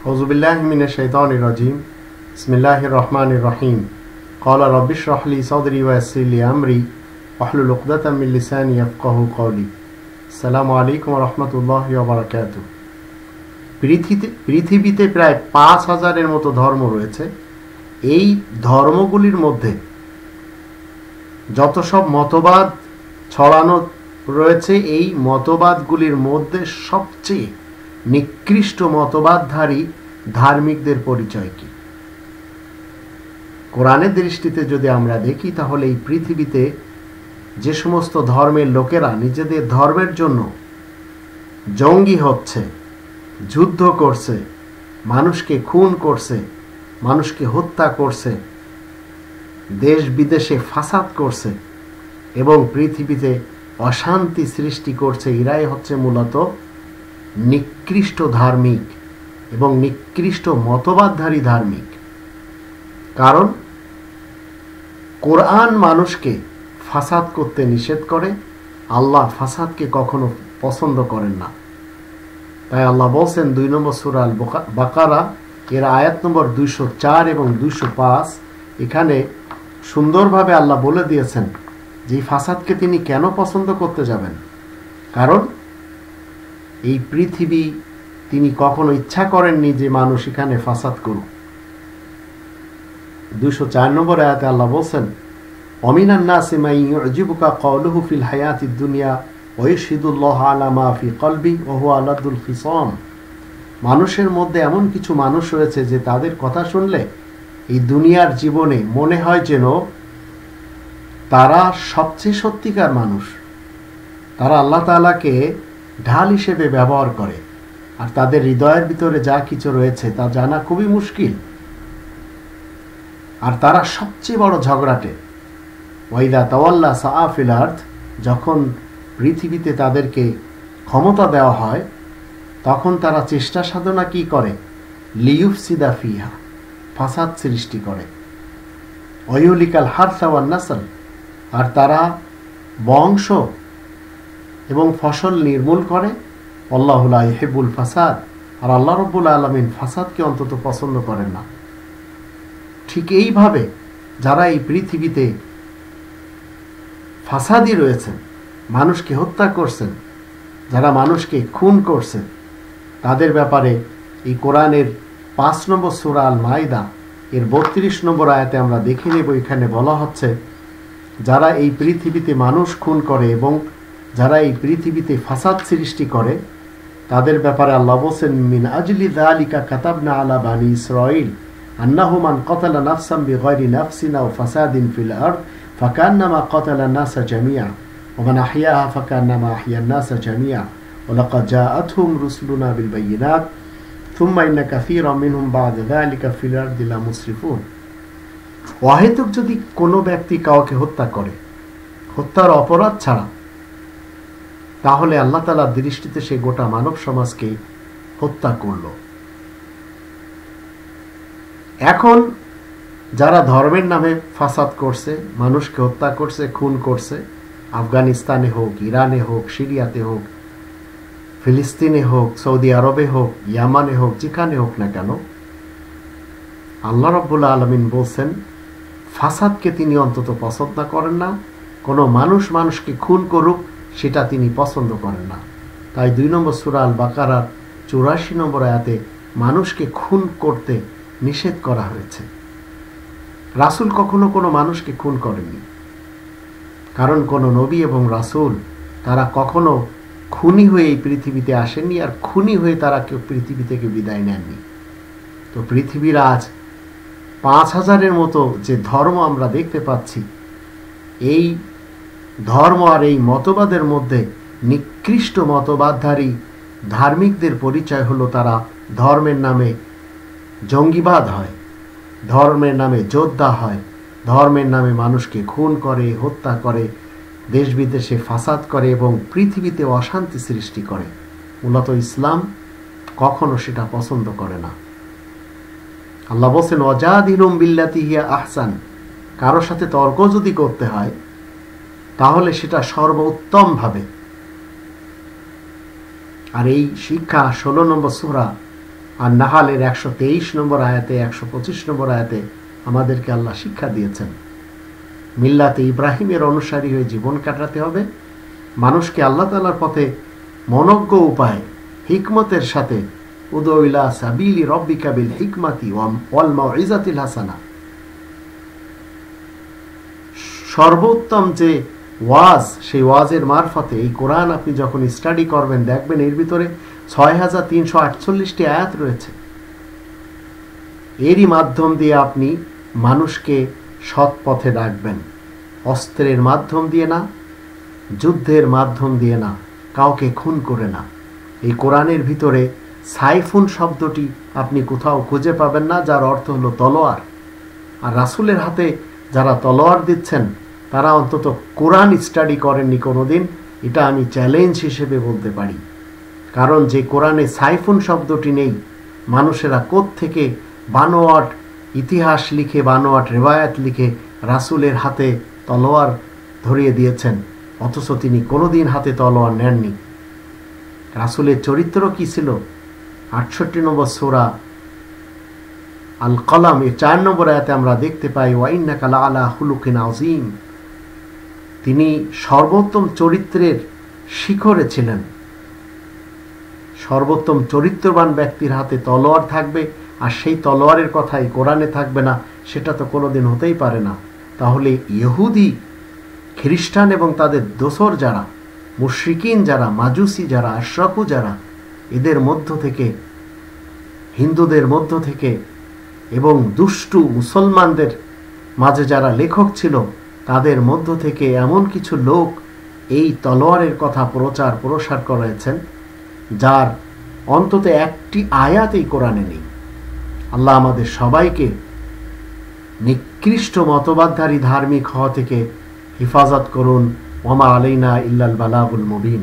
औज़ुबिल्लाहि मिनश्शैतानिर्रजीम बिस्मिल्लाहिर्रहमानिर्रहीम क़ाला रब्बिश्रह ली सदरी वयस्सिर ली अमरी वहलुल उक़दतम मिन लिसानी यफ़क़हू क़ौली। আসসালামু আলাইকুম ওয়া রাহমাতুল্লাহি ওয়া বারাকাতুহু। পৃথিবীতে প্রায় ৫,০০০-এর মতো ধর্ম রয়েছে। এই ধর্মগুলির মধ্যে যত সব মতবাদ ছড়ানো রয়েছে, এই মতবাদগুলির মধ্যে সবচেয়ে নিকৃষ্ট মতবাদধারী ধার্মিকদের পরিচয় কি? কোরআনের দৃষ্টিতে যদি আমরা দেখি, তাহলে এই পৃথিবীতে যে সমস্ত ধর্মের লোকেরা নিজেদের ধর্মের জন্য জঙ্গি হচ্ছে, যুদ্ধ করছে, মানুষকে খুন করছে, মানুষকে হত্যা করছে, দেশ বিদেশে ফাসাদ করছে এবং পৃথিবীতে অশান্তি সৃষ্টি করছে, এরাই হচ্ছে মূলত নিকৃষ্ট ধার্মিক এবং নিকৃষ্ট মতবাদধারী ধার্মিক। কারণ কোরআন মানুষকে ফাসাদ করতে নিষেধ করে, আল্লাহ ফাসাদকে কখনো পছন্দ করেন না। তাই আল্লাহ বলছেন ২ নম্বর সূরা আল বাকারা এর আয়াত নম্বর ২০৪ এবং ২০৫, এখানে সুন্দরভাবে আল্লাহ বলে দিয়েছেন যে এই ফাসাদকে তিনি কেন পছন্দ করতে যাবেন। কারণ এই পৃথিবী তিনি কখনো ইচ্ছা করেননি যে মানুষ এখানে ফাসাদ করুক। ২০৪ নম্বর আয়াতে আল্লাহ বলছেন, অমিনান নাসি মান ইউজিবুকা কওলুহু ফিল হায়াতিদ দুনিয়া ওয়া ইয়াশহাদুল্লাহু আলা মা ফি কলবি ওয়া হুয়া আলাদুল খিসাম। মানুষের মধ্যে এমন কিছু মানুষ রয়েছে যে তাদের কথা শুনলে এই দুনিয়ার জীবনে মনে হয় যেন তারা সবচেয়ে সত্যিকার মানুষ। তারা আল্লাহ তাআলাকে ঢাল হিসেবে ব্যবহার করে, আর তাদের হৃদয়ের ভিতরে যা কিছু রয়েছে তা জানা খুবই মুশকিল। আর তারা সবচেয়ে বড় ঝগড়াটে। ওয়াইদা তাওয়াল্লা সাআ ফিল আরদ, যখন পৃথিবীতে তাদেরকে ক্ষমতা দেওয়া হয় তখন তারা চেষ্টা সাধনা কি করে? লিয়ুফসিদা ফিহা, ফাসাদ সৃষ্টি করে। ওয়ায়ুলিকাল হারসা ওয়ান নাসল, আর তারা বংশ এবং ফসল নির্মূল করে। আল্লাহু লা ইউহিব্বুল ফাসাদ, আর আল্লাহ রাব্বুল আলামিন ফাসাদকে অন্তত পছন্দ করেন না। ঠিক এইভাবে যারা এই পৃথিবীতে ফাসাদি রয়েছেন, মানুষকে হত্যা করছেন, যারা মানুষকে খুন করছে, তাদের ব্যাপারে এই কোরআনের ৫ নম্বর সূরা আল মাইদা এর ৩২ নম্বর আয়াতে আমরা দেখে নেব। এখানে বলা হচ্ছে, যারা এই পৃথিবীতে মানুষ খুন করে এবং যারা এই পৃথিবীতে ফাসাদ সৃষ্টি করে, তাদের ব্যাপারে আল্লাহ বলেন, মিন আজলি যালিকা কাতাবনা আলা বানি ইসরাঈল আন্নাহু মান কাতালা নাফসান বিগাইরি নাফসিন আও ফাসাদিন ফিল আরদ ফাকান্নামা কাতালা নাসা জামিআ ওয়া মান আহইয়াহা ফাকান্নামা আহইয়ান নাসা জামিআ ওয়া লাকাদ জাআতহুম রুসুলুনা বিল বায়িনাত থুম্মা ইন্না কাসীরাম মিনহুম বা'দা যালিকা ফিল আরদি লামুসরিফুন। অহেতুক যদি কোনো ব্যক্তি কাউকে হত্যা করে, হত্যার অপরাধ ছাড়া, তাহলে আল্লাহ তাআলার দৃষ্টিতে সে গোটা মানব সমাজকে হত্যা করল। এখন যারা ধর্মের নামে ফাসাদ করছে, মানুষকে হত্যা করছে, খুন করছে, আফগানিস্তানে হোক, ইরানে হোক, সিরিয়াতে হোক, ফিলিস্তিনে হোক, সৌদি আরবে হোক, ইয়ামানে হোক, যেখানে হোক না কেন, আল্লাহ রাব্বুল আলামিন বলছেন ফাসাদকে তিনি অন্তত পছন্দ করেন না। কোনো মানুষ মানুষকে খুন করুক সেটা তিনি পছন্দ করেন না। তাই ২ নম্বর সূরা আল বাকারার ৮৪ নম্বর আয়াতে মানুষকে খুন করতে নিষেধ করা হয়েছে। রাসূল কখনো কোনো মানুষকে খুন করেননি, কারণ কোনো নবী এবং রাসূল তারা কখনো খুনি হয়ে এই পৃথিবীতে আসেননি, আর খুনি হয়ে তারা কেউ পৃথিবী থেকে বিদায় নেননি। তো পৃথিবীর আজ ৫,০০০-এর মতো যে ধর্ম আমরা দেখতে পাচ্ছি, এই ধর্ম আর এই মতবাদের মধ্যে নিকৃষ্ট মতবাদধারী ধার্মিকদের পরিচয় হলো তারা ধর্মের নামে জঙ্গিবাদ হয়, ধর্মের নামে যোদ্ধা হয়, ধর্মের নামে মানুষকে খুন করে, হত্যা করে, দেশ বিদেশে ফাসাদ করে এবং পৃথিবীতে অশান্তি সৃষ্টি করে। মূলত ইসলাম কখনো সেটা পছন্দ করে না। আল্লাহ বলেন, ওয়াজাদিলুম বিল্লাতি হিয়া আহসান, কারোর সাথে তর্ক যদি করতে হয় তাহলে সেটা সর্বোত্তম ভাবে। আর এই শিক্ষা ১৬ নম্বর সূরা আর নাহালের 123 নম্বর আয়াতে 125 নম্বর আয়াতে আমাদেরকে আল্লাহ শিক্ষা দিয়েছেন মিল্লাতে ইব্রাহিমের অনুসারী হয়ে জীবন কাটাতে হবে, মানুষকে আল্লাহ তাআলার পথে মনজ্ঞ উপায়ে হিকমতের সাথে উদু ইলা সাবিলি রব্বিকা বিল হিকমাতি ওয়াল মাউইজাতিল হাসানা, সর্বোত্তম যে ওয়াজ, সেই ওয়াজের মারফতে এই কোরআন আপনি যখন স্টাডি করবেন দেখবেন এর ভিতরে 6348টি আয়াত রয়েছে। এরই মাধ্যম দিয়ে আপনি মানুষকে সৎ পথে ডাকবেন, অস্ত্রের মাধ্যম দিয়ে না, যুদ্ধের মাধ্যম দিয়ে না, কাউকে খুন করে না। এই কোরআনের ভিতরে সাইফুন শব্দটি আপনি কোথাও খুঁজে পাবেন না, যার অর্থ হলো তলোয়ার। আর রাসূলের হাতে যারা তলোয়ার দিচ্ছেন তারা অন্তত কোরআন স্টাডি করেননি কোনোদিন, এটা আমি চ্যালেঞ্জ হিসেবে বলতে পারি। কারণ যে কোরআনে সাইফুন শব্দটি নেই, মানুষেরা কোত্থেকে বানোয়াট ইতিহাস লিখে, বানোয়াট রেওয়ায়াত লিখে রাসূলের হাতে তলোয়ার ধরিয়ে দিয়েছেন, অথচ তিনি কোনোদিন হাতে তলোয়ার নেননি। রাসূলের চরিত্র কি ছিল? 68 নম্বর সূরা আল কলাম এর 4 নম্বর আয়াতে আমরা দেখতে পাই ওয়া ইন্নাকা লাআলা খুলুকিন আযীম, তিনি সর্বোত্তম চরিত্রের শিখরে ছিলেন। সর্বোত্তম চরিত্রবান ব্যক্তির হাতে তলোয়ার থাকবে আর সেই তলোয়ারের কথাই কোরআনে থাকবে না, সেটা তো কোনোদিন হতেই পারে না। তাহলে ইহুদি, খ্রিস্টান এবং তাদের দোসর যারা, মুশরিকিন যারা, মাজুসি যারা, আশরাকু যারা, এদের মধ্য থেকে, হিন্দুদের মধ্য থেকে এবং দুষ্টু মুসলমানদের মাঝে যারা লেখক ছিল, তাদের মধ্য থেকে এমন কিছু লোক এই তলোয়ারের কথা প্রচার প্রসার করেছেন যার অন্তত একটি আয়াত এই কোরআনে নেই। আল্লাহ আমাদের সবাইকে নিকৃষ্ট মতবাদধারী ধার্মিক হওয়া থেকে হেফাজত করুন। ওমা আলাইনা ইল্লাল বালাগুল মুবিন।